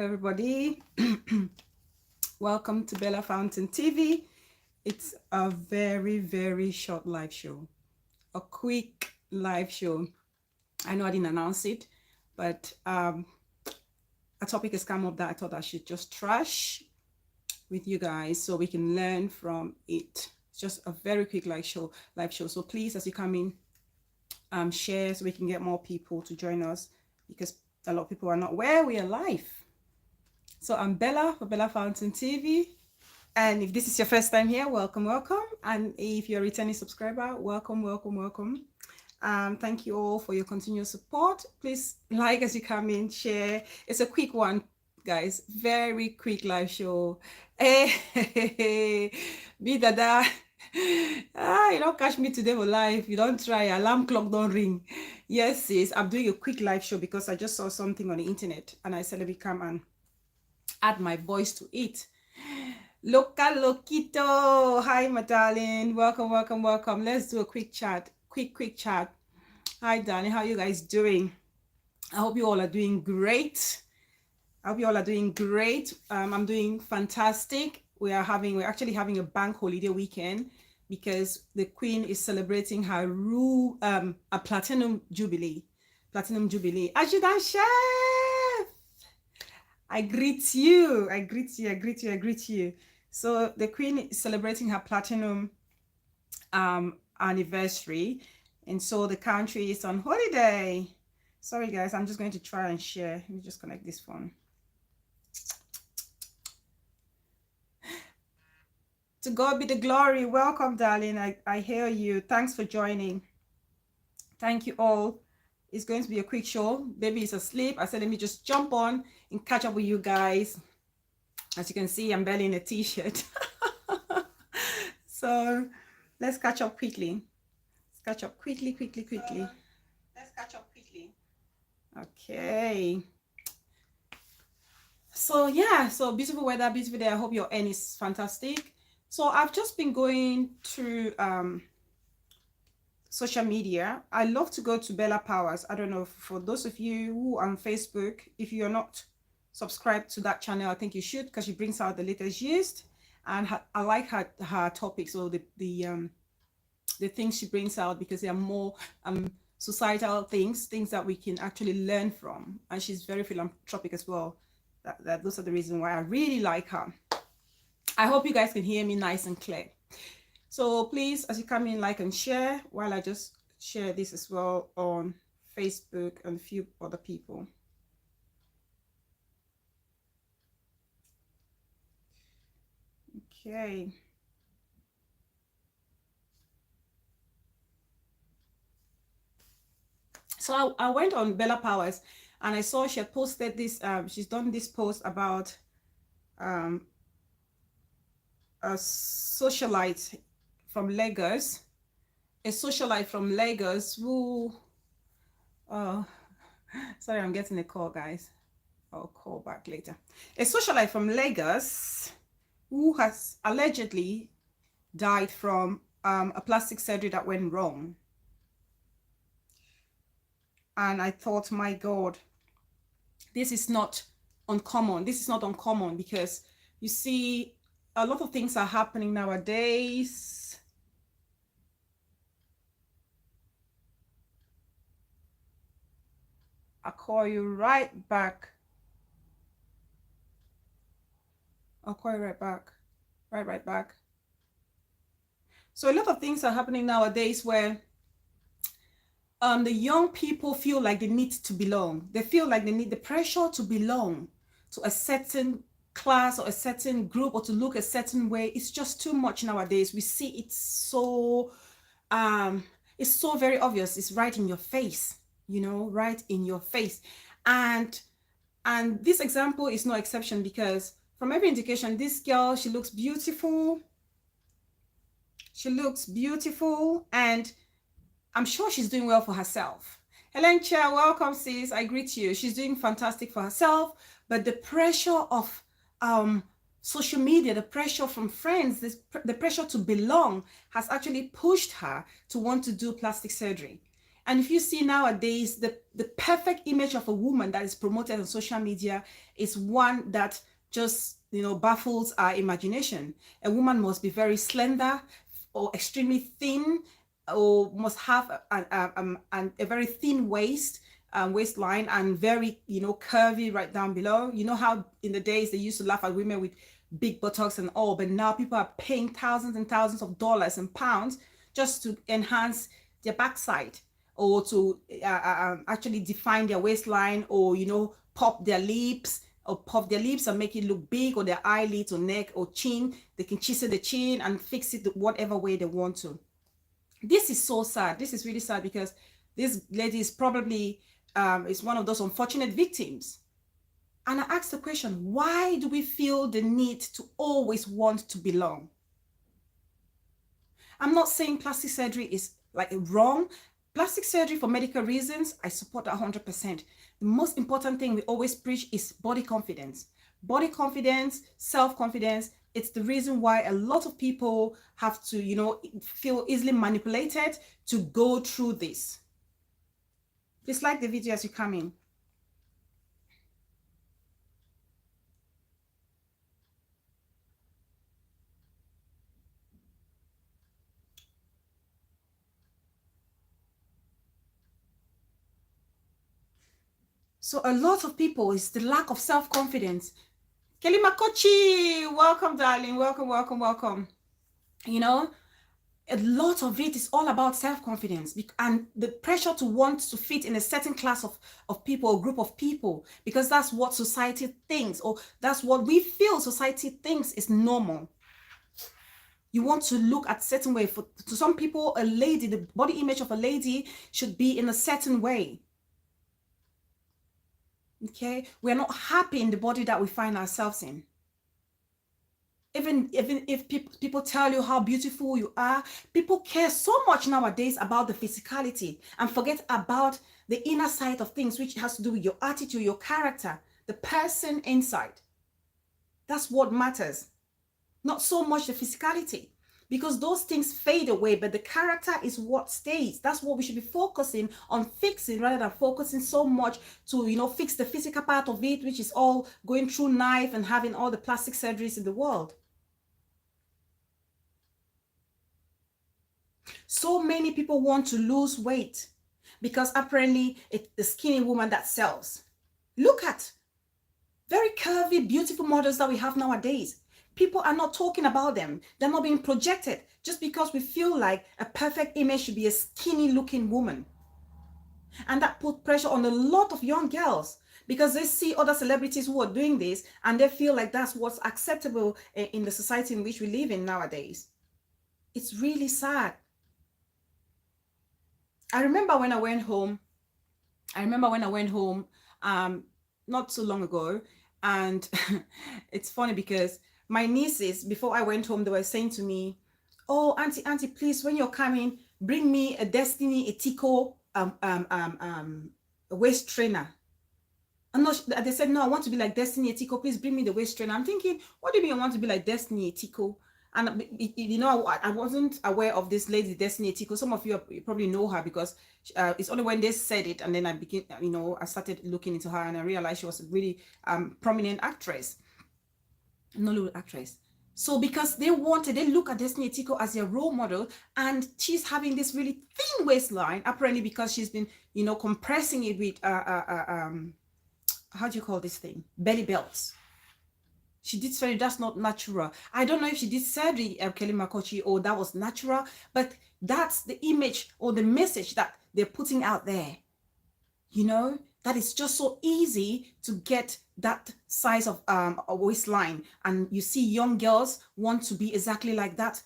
Everybody. Welcome to Bella Fountain TV. It's a very short live show, a quick live show. I know I didn't announce it, but a topic has come up that I thought I should just trash with you guys so we can learn from it. It's just a very quick live show. So please, as you come in, share so we can get more people to join us, because a lot of people are not where we are live. So I'm Bella for Bella Fountain TV. And if this is your first time here, welcome. And if you're a returning subscriber, welcome. Thank you all for your continuous support. Please like as you come in, share. It's a quick one, guys. Very quick live show. Hey, be dada. You don't catch me today for live. You don't try. Alarm clock don't ring. Yes, sis. I'm doing a quick live show because I just saw something on the internet and I said let me come and add my voice to it. Loquito, hi my darling, welcome. Let's do a quick chat. Quick chat. Hi darling, how you guys doing? I hope you all are doing great. I'm doing fantastic. We're actually having a bank holiday weekend because the Queen is celebrating her a platinum jubilee. Adjutant Chef, I greet you. So the Queen is celebrating her platinum anniversary, and so the country is on holiday. Sorry guys, I'm just going to try and share. Let me just connect this phone. To God be the glory. Welcome, darling. I hear you. Thanks for joining. Thank you all. It's going to be a quick show. Baby is asleep. I said let me just jump on and catch up with you guys. As you can see, I'm barely in a t-shirt. So let's catch up quickly. Let's catch up quickly. Okay. So yeah, so beautiful weather, beautiful day. I hope your end is fantastic. So I've just been going through social media. I love to go to Bella Powers. I don't know, for those of you who are on Facebook, if you're not subscribed to that channel, I think you should, because she brings out the latest gist, and I like her topics, or the things she brings out, because they are more societal things that we can actually learn from, and she's very philanthropic as well. Those are the reasons why I really like her. I hope you guys can hear me nice and clear. So please, as you come in, like and share, while I just share this as well on Facebook and a few other people. Okay. So I went on Bella Powers and I saw she had posted this, she's done this post about a socialite from Lagos, who, sorry, I'm getting a call, guys. I'll call back later. A socialite from Lagos who has allegedly died from a plastic surgery that went wrong. And I thought, my God, this is not uncommon. Because you see, a lot of things are happening nowadays. I'll call you right back. Right back. So a lot of things are happening nowadays where the young people feel like they need to belong. They feel like they need the pressure to belong to a certain class or a certain group, or to look a certain way. It's just too much nowadays. We see it's so very obvious. It's right in your face, right in your face. And this example is no exception, because from every indication, this girl, she looks beautiful. And I'm sure she's doing well for herself. Helen Chia, welcome, sis. I greet you. She's doing fantastic for herself, but the pressure of social media, the pressure from friends, the pressure to belong has actually pushed her to want to do plastic surgery. And if you see nowadays, the perfect image of a woman that is promoted on social media is one that just, baffles our imagination. A woman must be very slender or extremely thin, or must have a very thin waistline, and very, curvy right down below. You know how in the days they used to laugh at women with big buttocks and all, but now people are paying thousands and thousands of dollars and pounds just to enhance their backside, or to actually define their waistline, or pop their lips, or puff their lips and make it look big, or their eyelids or neck or chin. They can chisel the chin and fix it whatever way they want to. This is so sad. This is really sad, because this lady is probably is one of those unfortunate victims. And I asked the question, why do we feel the need to always want to belong? I'm not saying plastic surgery is like wrong. Plastic surgery for medical reasons, I support that 100%. The most important thing we always preach is body confidence. Body confidence, self-confidence. It's the reason why a lot of people have to, feel easily manipulated to go through this. Please like the video as you come in. So a lot of people, is the lack of self-confidence. Kelly Makochi, welcome, darling. Welcome, welcome, welcome. A lot of it is all about self-confidence, and the pressure to want to fit in a certain class of people, or group of people, because that's what society thinks, or that's what we feel society thinks is normal. You want to look at a certain way. To some people, a lady, the body image of a lady should be in a certain way. Okay, we're not happy in the body that we find ourselves in. Even if people tell you how beautiful you are, people care so much nowadays about the physicality and forget about the inner side of things, which has to do with your attitude, your character, the person inside. That's what matters, not so much the physicality, because those things fade away, but the character is what stays. That's what we should be focusing on fixing, rather than focusing so much to fix the physical part of it, which is all going through knife and having all the plastic surgeries in the world. So many people want to lose weight because apparently it's the skinny woman that sells. Look at very curvy, beautiful models that we have nowadays. People are not talking about them. They're not being projected just because we feel like a perfect image should be a skinny looking woman. And that put pressure on a lot of young girls, because they see other celebrities who are doing this and they feel like that's what's acceptable in the society in which we live in nowadays. It's really sad. I remember when I went home not so long ago, and it's funny because my nieces, before I went home, they were saying to me, "Oh, auntie, please, when you're coming, bring me a Destiny Etiko waist trainer." And no, they said, "No, I want to be like Destiny Etiko. Please bring me the waist trainer." I'm thinking, what do you mean I want to be like Destiny Etiko? And I wasn't aware of this lady, Destiny Etiko. Some of you probably know her, because it's only when they said it, and then I started looking into her, and I realized she was a really prominent actress, Nollywood actress. So because they look at Destiny Etiko as their role model, and she's having this really thin waistline, apparently because she's been, compressing it with how do you call this thing? Belly belts. She did surgery. That's not natural. I don't know if she did surgery, Kelly Makochi, or that was natural, but that's the image or the message that they're putting out there. That it's just so easy to get that size of a waistline, and you see young girls want to be exactly like that.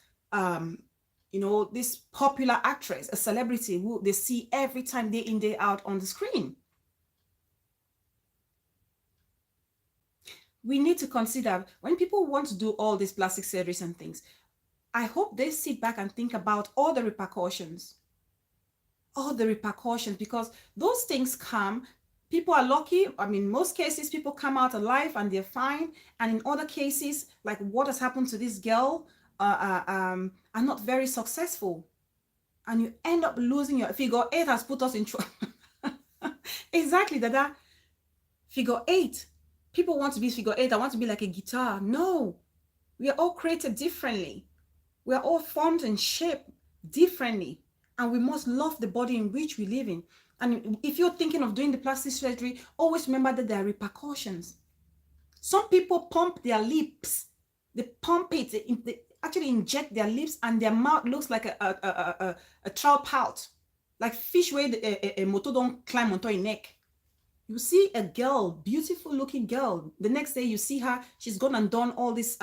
This popular actress, a celebrity who they see every time, day in, day out on the screen. We need to consider, when people want to do all these plastic surgeries and things, I hope they sit back and think about all the repercussions. Because those things come, people are lucky. I mean, most cases, people come out alive and they're fine. And in other cases, like what has happened to this girl, are not very successful. and you end up losing your figure eight. Has put us in trouble. Exactly, Dada. Figure eight. People want to be figure eight. I want to be like a guitar. No, we are all created differently. We are all formed and shaped differently, and we must love the body in which we live in. And if you're thinking of doing the plastic surgery, always remember that there are repercussions. Some people pump their lips. They pump it. They actually inject their lips, and their mouth looks like a trout pout, like fish where a motor don't climb onto a neck. You see a girl, beautiful looking girl. The next day you see her, she's gone and done all this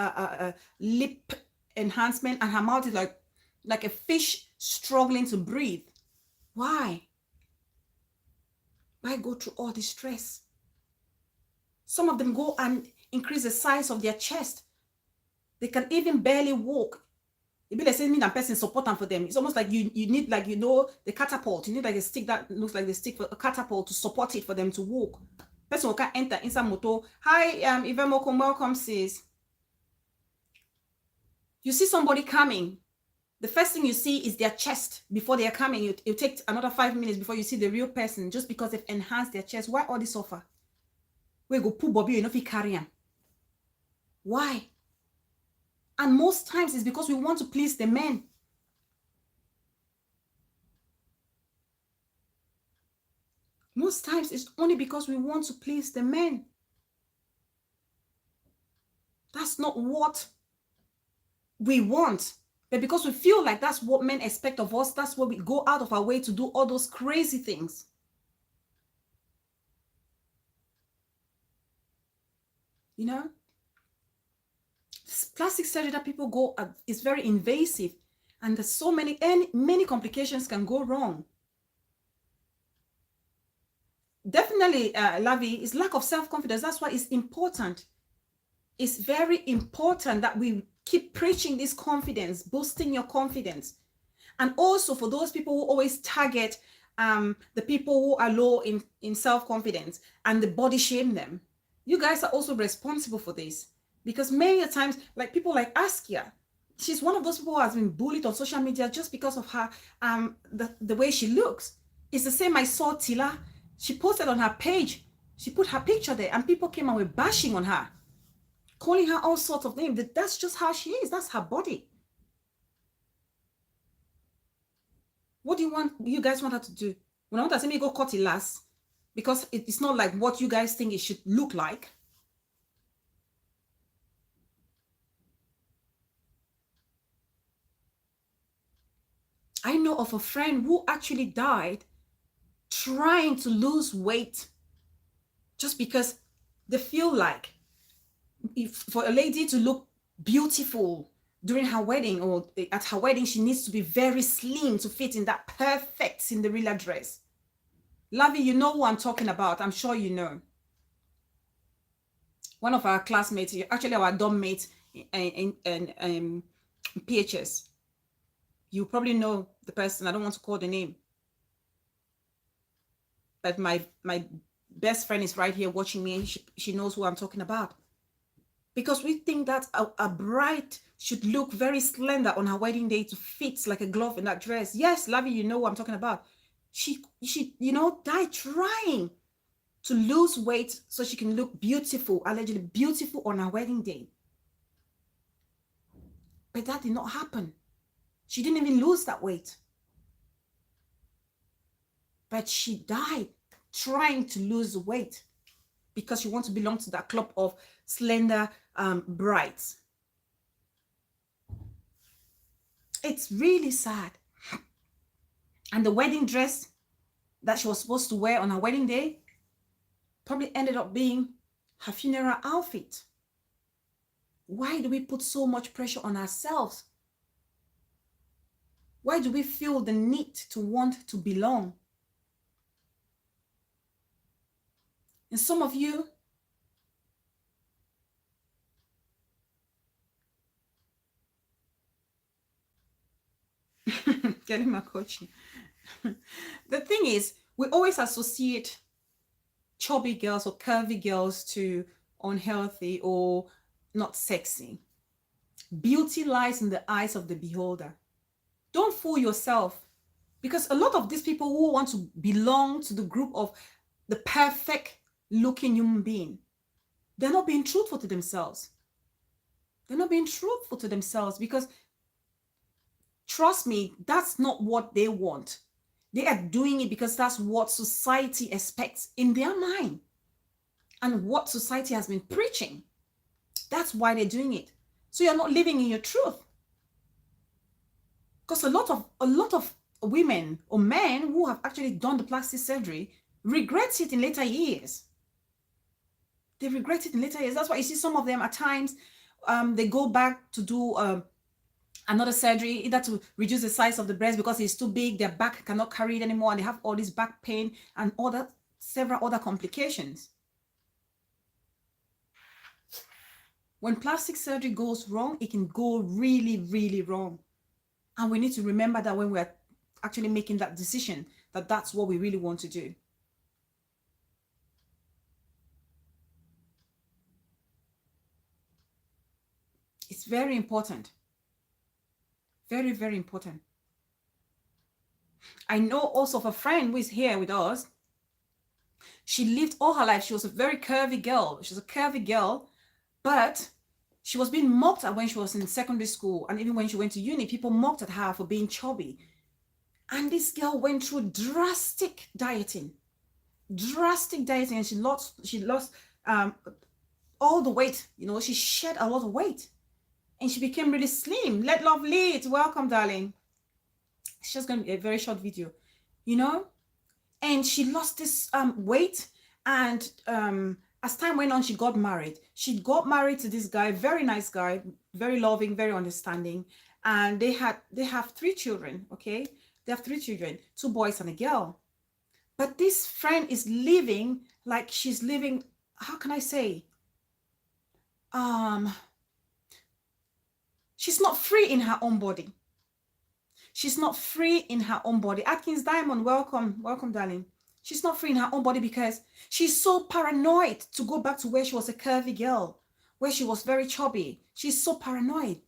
lip enhancement, and her mouth is like a fish struggling to breathe. Why? Why go through all this stress? Some of them go and increase the size of their chest. They can even barely walk. It be like saying me that person support them for them. It's almost like you need, like, you know, the catapult. You need like a stick that looks like the stick for a catapult to support it for them to walk. Person who can enter inside motor. Hi, Yvette Mokom, welcome, sis. You see somebody coming. The first thing you see is their chest before they are coming. It'll take another 5 minutes before you see the real person, just because they've enhanced their chest. Why all this suffer? We go pull Bobby, you know, if you carry him. Why? And most times it's because we want to please the men. Most times it's only because we want to please the men. That's not what we want. But because we feel like that's what men expect of us, that's why we go out of our way to do all those crazy things. You know? This plastic surgery that people go is very invasive, and there's so many complications can go wrong. Definitely, Lavi, is lack of self-confidence. That's why it's important. It's very important that we keep preaching this confidence, boosting your confidence. And also for those people who always target the people who are low in self-confidence and the body shame them, you guys are also responsible for this. Because many times, like people like Askia, she's one of those people who has been bullied on social media just because of her the way she looks. It's the same I saw Tila. She posted on her page, she put her picture there, and people came and were bashing on her, calling her all sorts of names. That's just how she is. That's her body. What do you guys want her to do? When I want her to say me go cut it last, because it's not like what you guys think it should look like. I know of a friend who actually died trying to lose weight just because they feel like for a lady to look beautiful during her wedding or at her wedding, she needs to be very slim to fit in that perfect Cinderella dress. Lavi, you know who I'm talking about. I'm sure you know. One of our classmates, actually our dorm mate in PHS. You probably know the person. I don't want to call the name. But my best friend is right here watching me. She knows who I'm talking about. Because we think that a bride should look very slender on her wedding day to fit like a glove in that dress. Yes, Lavi, you know what I'm talking about. She you know, died trying to lose weight so she can look beautiful, allegedly beautiful on her wedding day. But that did not happen. She didn't even lose that weight. But she died trying to lose weight because she wants to belong to that club of slender brides. It's really sad. And the wedding dress that she was supposed to wear on her wedding day probably ended up being her funeral outfit. Why do we put so much pressure on ourselves? Why do we feel the need to want to belong? And some of you, getting my coaching. The thing is, we always associate chubby girls or curvy girls to unhealthy or not sexy. Beauty lies in the eyes of the beholder. Don't fool yourself. Because a lot of these people who want to belong to the group of the perfect looking human being, they're not being truthful to themselves. They're not being truthful to themselves because, trust me, that's not what they want. They are doing it because that's what society expects in their mind and what society has been preaching. That's why they're doing it. So you're not living in your truth. Because a lot of women or men who have actually done the plastic surgery regret it in later years. They regret it in later years. That's why you see some of them at times, they go back to do another surgery, either to reduce the size of the breast because it's too big, their back cannot carry it anymore, and they have all this back pain and several other complications. When plastic surgery goes wrong, it can go really, really wrong. And we need to remember that when we're actually making that decision, that that's what we really want to do. It's very important. Very, very important. I know also of a friend who is here with us. She lived all her life. She was a very curvy girl. She was a curvy girl, but she was being mocked at when she was in secondary school. And even when she went to uni, people mocked at her for being chubby. And this girl went through drastic dieting, and she lost all the weight. You know, she shed a lot of weight, and she became really slim. Let love lead. Welcome, darling. It's just going to be a very short video, you know. And she lost this weight, and as time went on, she got married. She got married to this guy, very nice guy, very loving, very understanding, and they have 3 children. Okay, they have 3 children, 2 boys and a girl. But this friend is living like she's living, how can I say, she's not free in her own body. She's not free in her own body. Atkins Diamond, welcome, darling. She's not free in her own body because she's so paranoid to go back to where she was a curvy girl, where she was very chubby. She's so paranoid.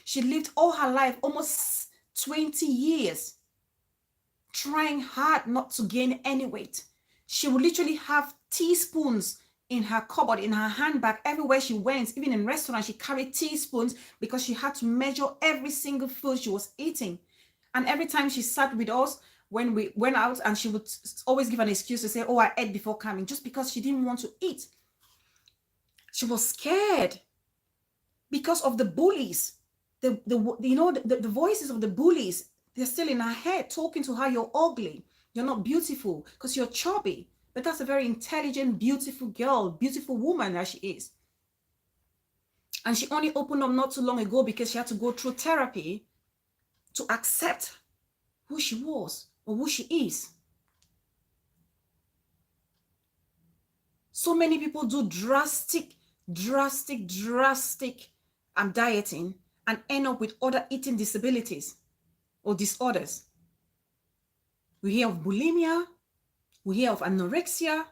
She lived all her life, almost 20 years, trying hard not to gain any weight. She would literally have teaspoons in her cupboard, in her handbag, everywhere she went. Even in restaurants, she carried teaspoons because she had to measure every single food she was eating. And every time she sat with us when we went out, and she would always give an excuse to say, oh, I ate before coming, just because she didn't want to eat. She was scared because of the bullies. The voices of the bullies, they're still in her head talking to her, you're ugly, you're not beautiful because you're chubby. But that's a very intelligent, beautiful girl, beautiful woman that she is. And she only opened up not too long ago because she had to go through therapy to accept who she was or who she is. So many people do drastic dieting and end up with other eating disabilities or disorders. We hear of bulimia, we hear of anorexia,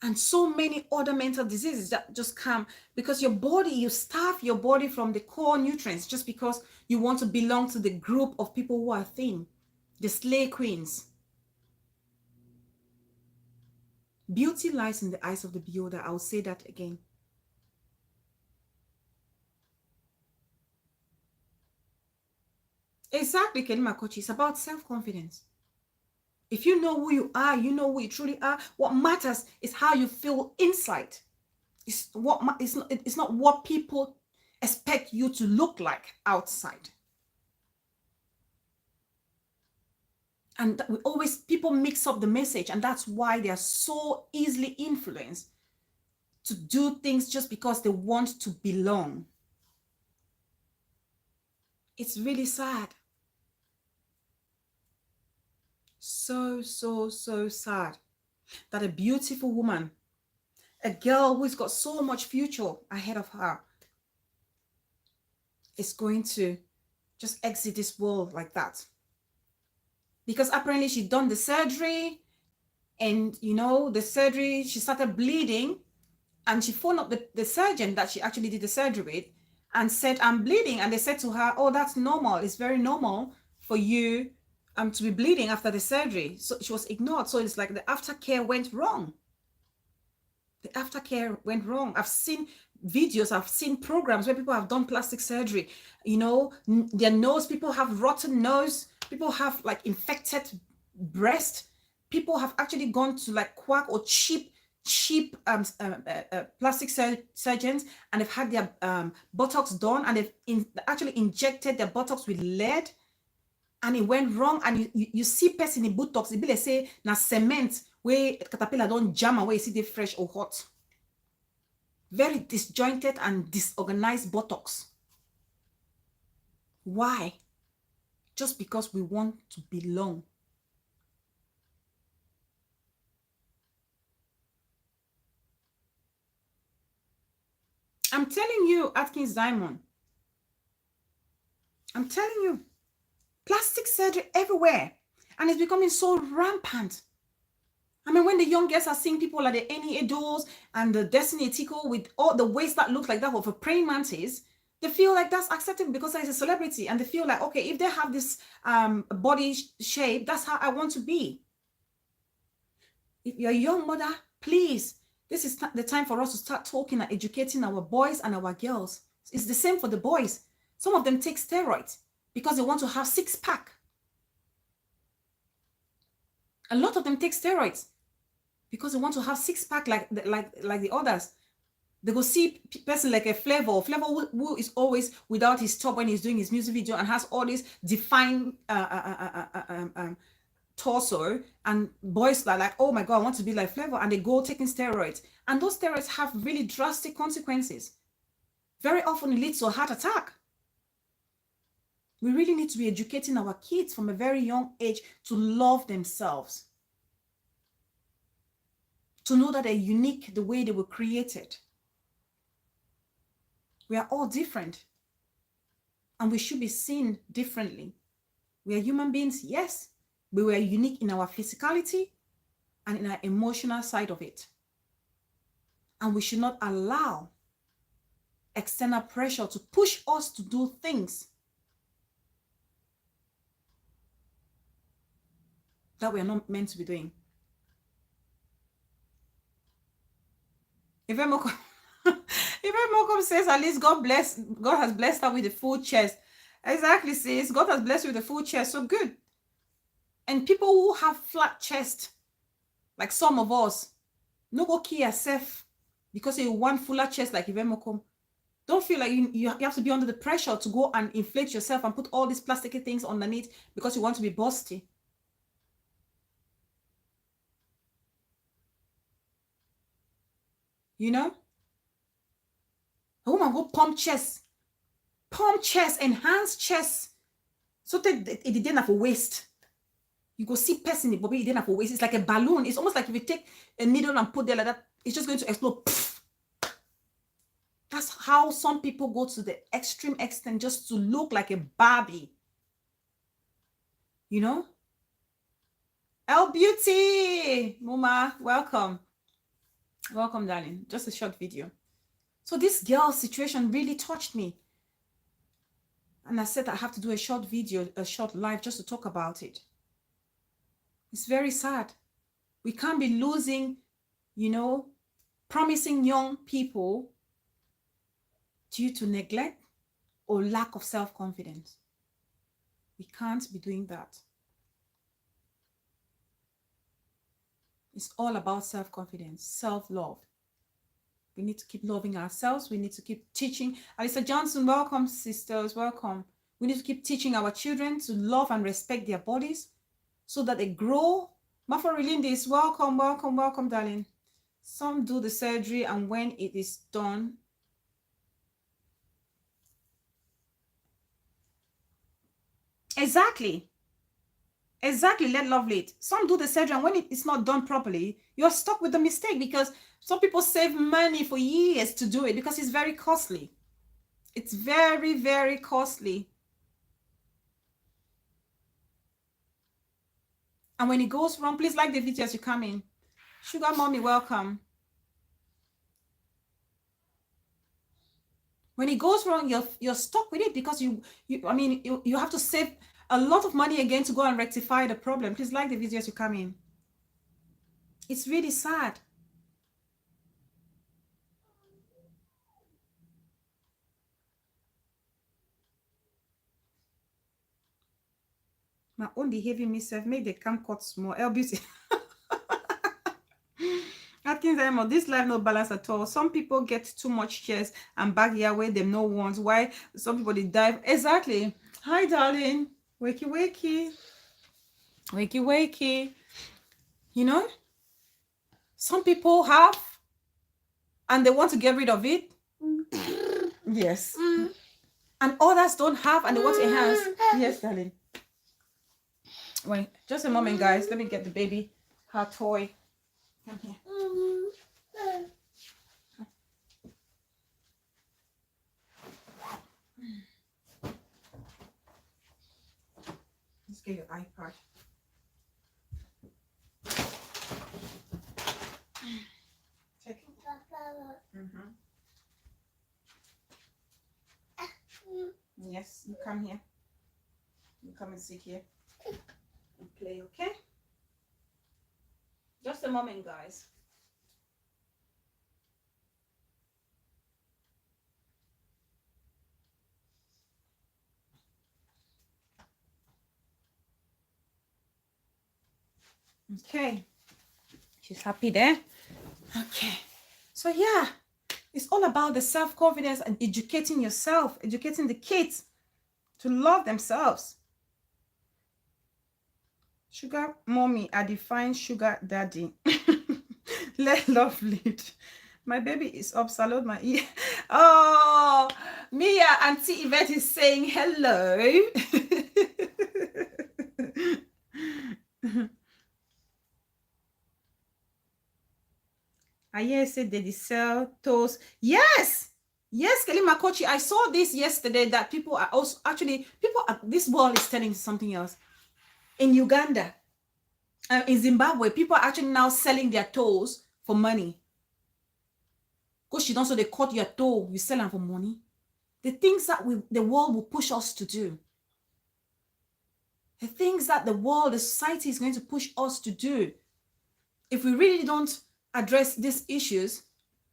and so many other mental diseases that just come because your body, you starve your body from the core nutrients just because you want to belong to the group of people who are thin, the slay queens. Beauty lies in the eyes of the beholder. I'll say that again. Exactly, Kelima Kochi. It's about self-confidence. If you know who you are, you know who you truly are. What matters is how you feel inside. It's not what people expect you to look like outside. And people mix up the message, and that's why they are so easily influenced to do things just because they want to belong. It's really sad. So sad that a beautiful woman, a girl who's got so much future ahead of her, is going to just exit this world like that. Because apparently she'd done the surgery, and you know, the surgery, she started bleeding, and she phoned up the surgeon that she actually did the surgery with and said, I'm bleeding. And they said to her, oh, that's normal. It's very normal for you to be bleeding after the surgery. So she was ignored. So it's like the aftercare went wrong. The aftercare went wrong. I've seen videos, I've seen programs where people have done plastic surgery. You know, their nose, people have rotten nose, people have like infected breast. People have actually gone to like quack or cheap plastic surgeons, and they've had their Botox done, and they've actually injected their Botox with lead, and it went wrong. And you see person in Botox, it be like say na cement where caterpillar don't jam away, see they fresh or hot. Very disjointed and disorganized Botox. Why? Just because we want to belong. I'm telling you, Atkins Diamond. I'm telling you, plastic surgery everywhere. And it's becoming so rampant. I mean, when the young girls are seeing people like the Annie Edos and the Destiny Etiko with all the waist that looks like that of a praying mantis, they feel like that's acceptable because it's a celebrity. And they feel like, okay, if they have this body shape, that's how I want to be. If you're a young mother, please, this is the time for us to start talking and educating our boys and our girls. It's the same for the boys. Some of them take steroids because they want to have six-pack. A lot of them take steroids because they want to have six-pack like the others. They go see person like a Flavor who is always without his top when he's doing his music video and has all this defined torso, and boys are like, oh my god, I want to be like Flavor, and they go taking steroids, and those steroids have really drastic consequences. Very often it leads to a heart attack. We really need to be educating our kids from a very young age to love themselves, to know that they're unique the way they were created. We are all different, and we should be seen differently. We are human beings, yes, but we are unique in our physicality and in our emotional side of it. And we should not allow external pressure to push us to do things that we are not meant to be doing. If Mokom says, at least God has blessed her with a full chest. Exactly, sis. God has blessed you with a full chest. So good. And people who have flat chest, like some of us, no go kill yourself because you want fuller chest like Yvette Mokom. Don't feel like you have to be under the pressure to go and inflate yourself and put all these plasticky things underneath because you want to be busty. You know? A woman go pump chest, enhance chest. So it didn't have a waist. You go see person, but it didn't have a waist. It's like a balloon. It's almost like if you take a needle and put there like that, it's just going to explode. That's how some people go to the extreme extent just to look like a Barbie. You know? L Beauty, Mama, welcome. Welcome, darling. Just a short video. So this girl's situation really touched me. And I said I have to do a short video, a short live just to talk about it. It's very sad. We can't be losing, you know, promising young people due to neglect or lack of self-confidence. We can't be doing that. It's all about self-confidence, self-love. We need to keep loving ourselves. We need to keep teaching. Alisa Johnson, welcome, sisters, welcome. We need to keep teaching our children to love and respect their bodies so that they grow. Mafa Relindis, welcome, welcome, welcome, darling. Some do the surgery, and when it is done, exactly, let lovely it. Some do the surgery, and when it is not done properly, you're stuck with the mistake because some people save money for years to do it because it's very costly. It's very, very costly. And when it goes wrong, please like the video as you come in. Sugar Mommy, welcome. When it goes wrong, you're stuck with it because you have to save a lot of money again to go and rectify the problem. Please like the video as you come in. It's really sad. My own behavior myself make the cam cut small. LBC. Atkins, this life no balance at all. Some people get too much chairs and back here where them no want. Why some people they dive? Exactly. Hi, darling. Wakey, wakey. Wakey, wakey. You know, some people have and they want to get rid of it. Yes. And others don't have and they want to enhance. Yes, darling. Wait, just a moment, guys. Let me get the baby her toy. Come here. Let's get your iPad. Take it. Yes, you come here. You come and sit here and play, okay? Just a moment, guys. Okay. She's happy there. Okay. So yeah, it's all about the self-confidence and educating yourself, educating the kids to love themselves. Sugar mommy, I define sugar daddy. Let love lead. My baby is up. Salute my ear. Oh, Mia, Auntie Yvette is saying hello. I hear say they sell toast. Yes. Yes, Kelly Makochi. I saw this yesterday that people are also actually this world is telling something else. In Uganda, in Zimbabwe, people are actually now selling their toes for money. Because you don't so they cut your toe, you sell them for money. The things that the world will push us to do. The things that the world, the society is going to push us to do. If we really don't address these issues,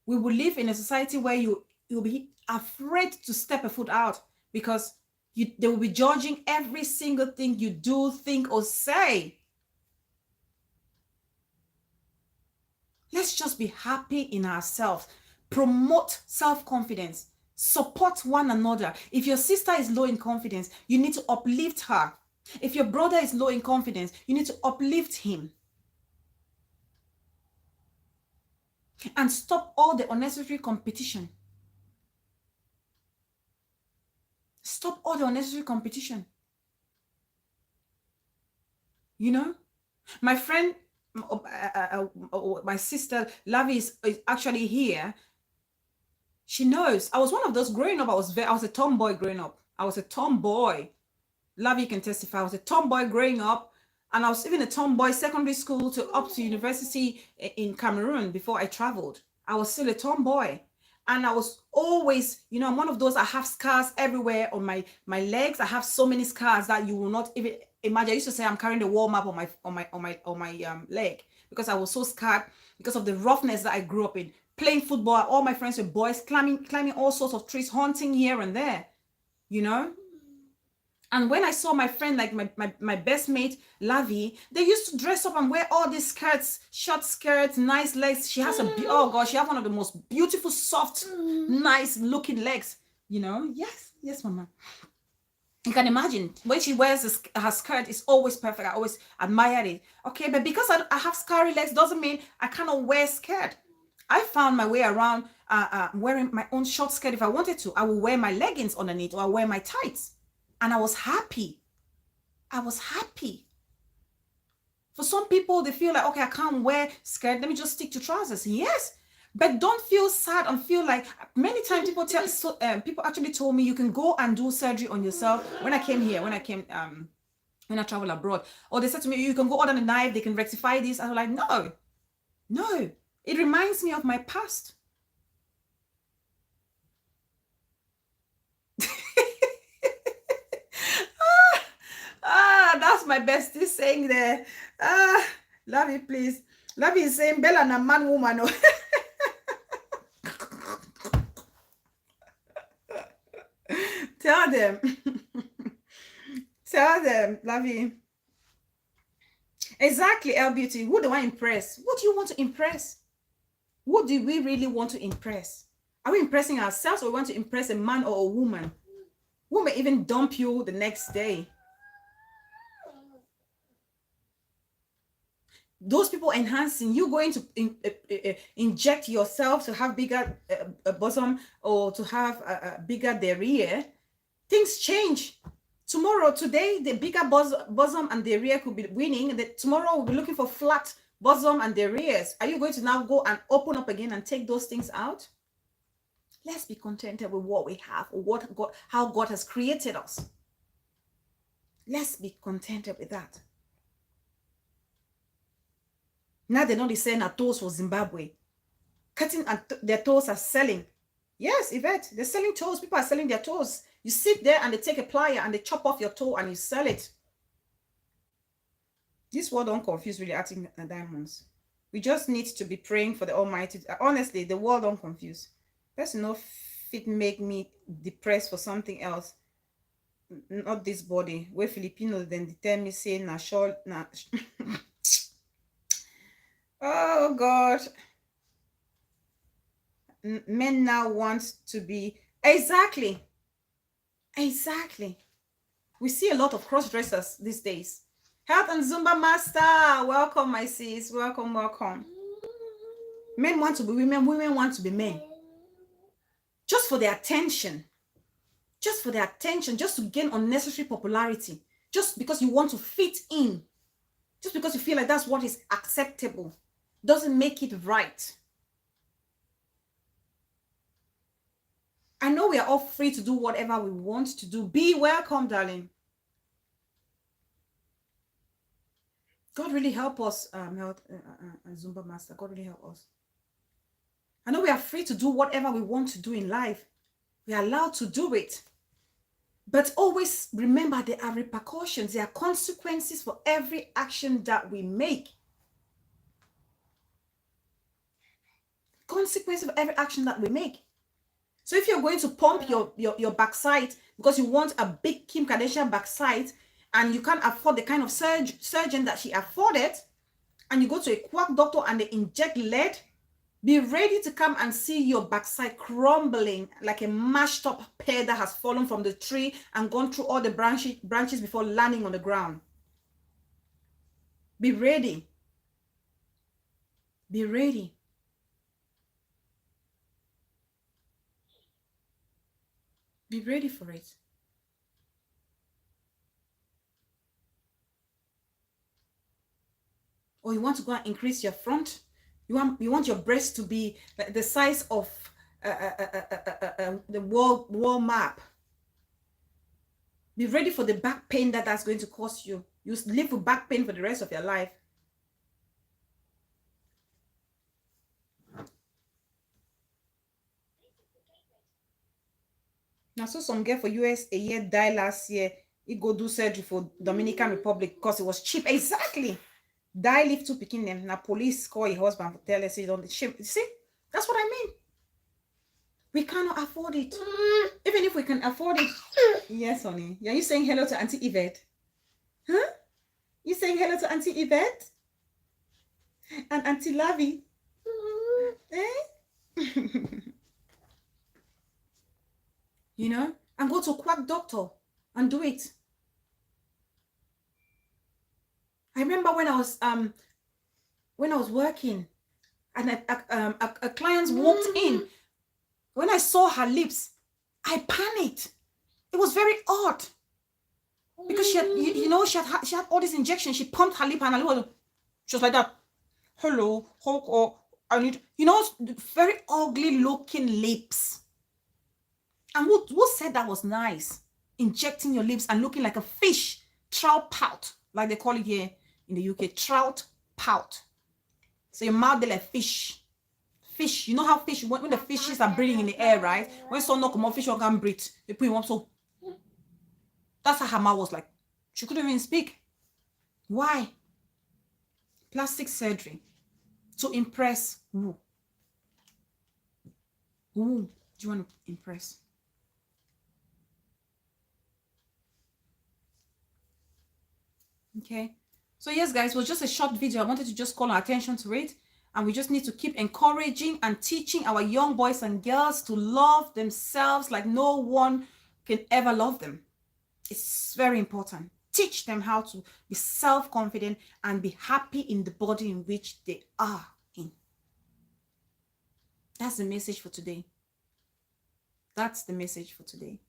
we will live in a society where you'll be afraid to step a foot out because they will be judging every single thing you do, think, or say. Let's just be happy in ourselves. Promote self-confidence. Support one another. If your sister is low in confidence, you need to uplift her. If your brother is low in confidence, you need to uplift him. And stop all the unnecessary competition. Stop all the unnecessary competition. You know, my friend, my sister Lavi is actually here. She knows I was one of those growing up. I was a tomboy growing up. I was a tomboy. Lavi can testify. I was a tomboy growing up, and I was even a tomboy secondary school to up to university in Cameroon before I traveled. I was still a tomboy. And I was always, you know, I'm one of those, I have scars everywhere on my legs. I have so many scars that you will not even imagine. I used to say I'm carrying the wall map on my leg because I was so scarred because of the roughness that I grew up in. Playing football, all my friends were boys, climbing all sorts of trees, hunting here and there, you know. And when I saw my friend, like my best mate, Lavi, they used to dress up and wear all these skirts, short skirts, nice legs. She has oh gosh, she has one of the most beautiful, soft, nice looking legs, you know? Yes, mama. You can imagine when she wears her skirt, it's always perfect. I always admire it. Okay, but because I have scary legs doesn't mean I cannot wear skirt. I found my way around wearing my own short skirt. If I wanted to, I would wear my leggings underneath or I wear my tights. And I was happy. I was happy. For some people, they feel like, okay, I can't wear skirt. Let me just stick to trousers. Yes, but don't feel sad and feel like, many times people actually told me you can go and do surgery on yourself. When I came here, when I travel abroad, or they said to me, you can go order a knife, they can rectify this. I was like, no. It reminds me of my past. my bestie saying there. Love you, please. Love you is saying Bella na man woman. Tell them. Tell them, love you. Exactly, L Beauty. Who do I impress? What do you want to impress? What do we really want to impress? Are we impressing ourselves, or we want to impress a man or a woman who may even dump you the next day? Those people enhancing, you going to inject yourself to have bigger bosom or to have a bigger derriere, things change. Tomorrow, today, the bigger bosom and derriere could be winning. Tomorrow, we'll be looking for flat bosom and derrieres. Are you going to now go and open up again and take those things out? Let's be contented with what we have, or how God has created us. Let's be contented with that. Now they're not selling our toes for Zimbabwe. Cutting and their toes are selling. Yes, Yvette, they're selling toes. People are selling their toes. You sit there and they take a plier and they chop off your toe and you sell it. This world don't confuse really acting diamonds. We just need to be praying for the Almighty. Honestly, the world don't confuse. That's enough. It make me depressed for something else. Not this body. Where Filipinos then tell me say na short na. Oh God. Men now want to be exactly. We see a lot of cross-dressers these days. Health and Zumba master, welcome my sis, welcome. Men want to be women, women want to be men. Just for their attention, just to gain unnecessary popularity, just because you want to fit in, just because you feel like that's what is acceptable, doesn't make it right. I know we are all free to do whatever we want to do. Be welcome, darling. God really help us, Zumba master. God really help us. I know we are free to do whatever we want to do in life. We are allowed to do it. But always remember there are repercussions. There are consequences for every action that we make. Consequences for every action that we make. So if you're going to pump your backside because you want a big Kim Kardashian backside and you can't afford the kind of surgeon that she afforded, and you go to a quack doctor and they inject lead, be ready to come and see your backside crumbling like a mashed up pear that has fallen from the tree and gone through all the branches before landing on the ground. Be ready. Be ready. Be ready for it. Or you want to go and increase your front? You want your breast to be like the size of the wall map. Be ready for the back pain that's going to cause you. You live with back pain for the rest of your life. Now, so some girl for US a year died last year. He go do surgery for Dominican Republic because it was cheap. Exactly. Die, leave two picking them. Now police call your husband for tell us he's on the ship. You see, that's what I mean. We cannot afford it. Even if we can afford it. Yes, honey. Are you saying hello to Auntie Yvette? Huh? You saying hello to Auntie Yvette? And Auntie Lavi? Eh? You know, and go to a quack doctor and do it. I remember when I was working and a client walked in. When I saw her lips, I panicked. It was very odd because she had, she had all these injections. She pumped her lip and her lip she was like that. Hello, I need, very ugly looking lips. And who said that was nice? Injecting your lips and looking like a fish, trout pout, like they call it here in the UK, trout pout. So your mouth is like fish. Fish, you know how fish, when the fishes are breathing in the air, right? When some knock more fish can breathe, they put him up so. That's how her mouth was like. She couldn't even speak. Why? Plastic surgery. To impress who? Who do you want to impress? Okay. So yes, guys, it was just a short video. I wanted to just call our attention to it. And we just need to keep encouraging and teaching our young boys and girls to love themselves like no one can ever love them. It's very important. Teach them how to be self-confident and be happy in the body in which they are in. That's the message for today. That's the message for today.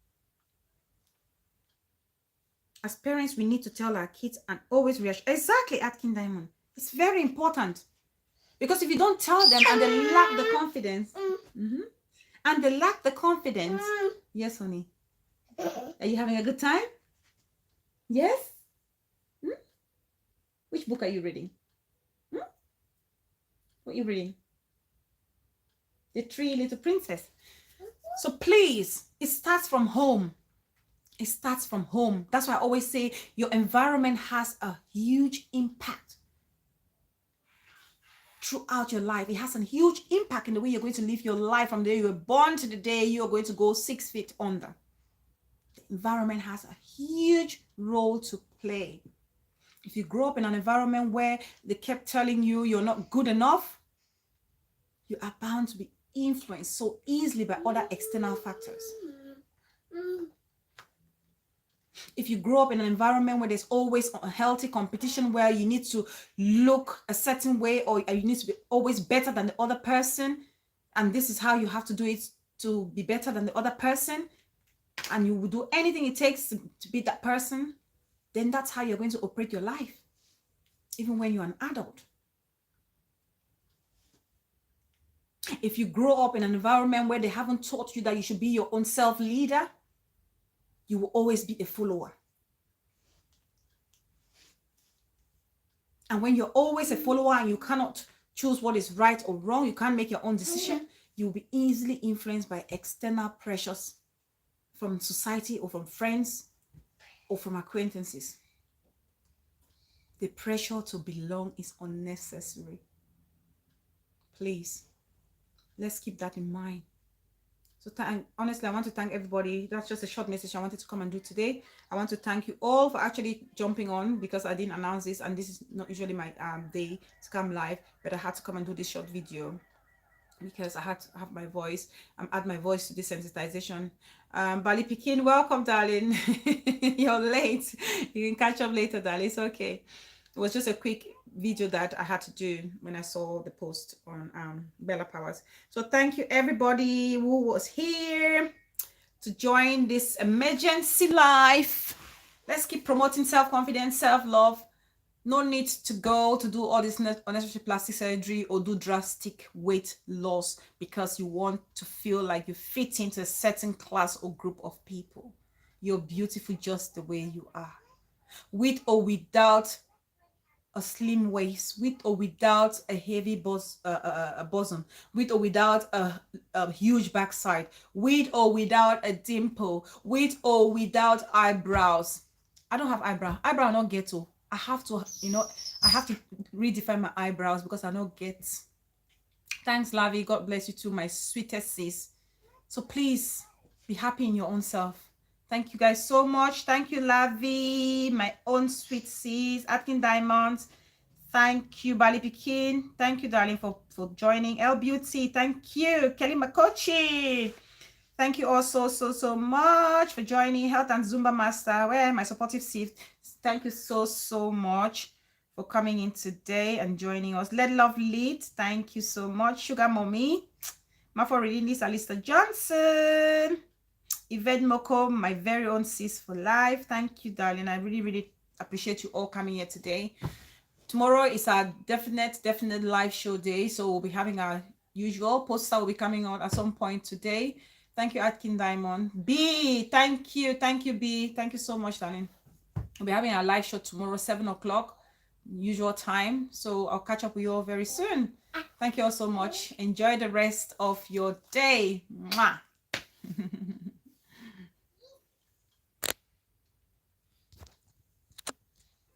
As parents, we need to tell our kids and always reassure. Exactly, Atkin Diamond. It's very important. Because if you don't tell them and they lack the confidence, and they lack the confidence, yes, honey. Are you having a good time? Yes? Which book are you reading? What are you reading? The Three Little Princess. So please, it starts from home. It starts from home. That's why I always say your environment has a huge impact throughout your life. It has a huge impact in the way you're going to live your life from the day you were born to the day you're going to go 6 feet under. The environment has a huge role to play. If you grow up in an environment where they kept telling you you're not good enough, you are bound to be influenced so easily by other external factors. If you grow up in an environment where there's always a healthy competition, where you need to look a certain way or you need to be always better than the other person, and this is how you have to do it to be better than the other person, and you will do anything it takes to be that person, then that's how you're going to operate your life, even when you're an adult. If you grow up in an environment where they haven't taught you that you should be your own self-leader, you will always be a follower. And when you're always a follower and you cannot choose what is right or wrong, you can't make your own decision, you will be easily influenced by external pressures from society or from friends or from acquaintances. The pressure to belong is unnecessary. Please, let's keep that in mind. So honestly, I want to thank everybody. That's just a short message I wanted to come and do today. I want to thank you all for actually jumping on, because I didn't announce this and this is not usually my day to come live, but I had to come and do this short video because I had to have my voice, add my voice to this sensitization. Bali Pekin, welcome, darling. You're late. You can catch up later, darling. It's okay. It was just a quick video that I had to do when I saw the post on Bella Powers. So thank you everybody who was here to join this emergency live. Let's keep promoting self-confidence, self-love. No need to go to do all this unnecessary plastic surgery or do drastic weight loss because you want to feel like you fit into a certain class or group of people. You're beautiful just the way you are, with or without a slim waist, with or without a heavy bosom, with or without a huge backside, with or without a dimple, with or without eyebrows. I don't have eyebrow. Eyebrow not ghetto. I have to, I have to redefine my eyebrows because I don't get. Thanks, Lavi. God bless you too, my sweetest sis. So please be happy in your own self. Thank you guys so much. Thank you, Lavi, my own sweet sis, Atkin Diamonds. Thank you, Bali Pekin. Thank you, darling, for joining. L Beauty. Thank you, Kelly Makochi. Thank you also so much for joining. Health and Zumba Master, where my supportive sis. Thank you so much for coming in today and joining us. Let Love Lead. Thank you so much. Sugar Mommy. Mafo reading this, Alista Johnson. Yvette Moko, my very own sis for life. Thank you, darling. I really appreciate you all coming here today. Tomorrow is our definite live show day. So we'll be having our usual poster will be coming out at some point today. Thank you, Atkin Diamond. B, thank you, B. Thank you so much, darling. We'll be having our live show tomorrow, 7 o'clock, usual time. So I'll catch up with you all very soon. Thank you all so much. Enjoy the rest of your day. Mwah.